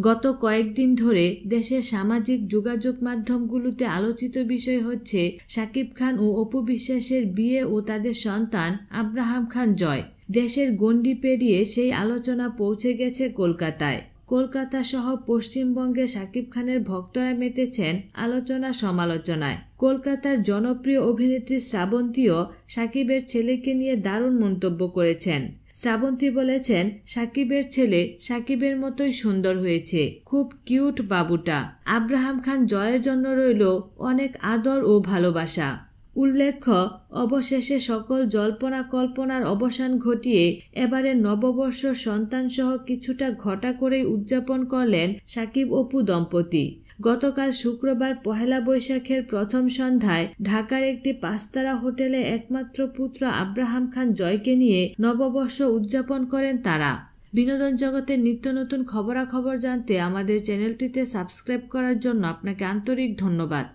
গত কয়েকদিন ধরে দেশের সামাজিক যোগাযোগ মাধ্যমগুলোতে আলোচিত বিষয় হচ্ছে শাকিব খান ও অপু বিশ্বাসের বিয়ে ও তাদের সন্তান আব্রাহাম খান জয়। দেশের গণ্ডি পেরিয়ে সেই আলোচনা পৌঁছে গেছে কলকাতায়। কলকাতা সহ পশ্চিমবঙ্গে শাকিব খানের ভক্তরা মেতেছেন আলোচনা সমালোচনায়। কলকাতার জনপ্রিয় অভিনেত্রী শ্রাবন্তীও শাকিবের ছেলেকে নিয়ে দারুণ মন্তব্য করেছেন। শ্রাবন্তী বলেছেন, শাকিবের ছেলে শাকিবের মতোই সুন্দর হয়েছে, খুব কিউট বাবুটা। আব্রাহাম খান জয়ের জন্য রইল অনেক আদর ও ভালোবাসা। উল্লেখ্য, অবশেষে সকল জল্পনা কল্পনার অবসান ঘটিয়ে এবারে নববর্ষ সন্তানসহ কিছুটা ঘটা করেই উদযাপন করলেন শাকিব অপু দম্পতি। গতকাল শুক্রবার পহেলা বৈশাখের প্রথম সন্ধ্যায় ঢাকার একটি পাঁচতারা হোটেলে একমাত্র পুত্র আব্রাহাম খান জয়কে নিয়ে নববর্ষ উদযাপন করেন তারা। বিনোদন জগতের নিত্য নতুন খবরাখবর জানতে আমাদের চ্যানেলটিতে সাবস্ক্রাইব করার জন্য আপনাকে আন্তরিক ধন্যবাদ।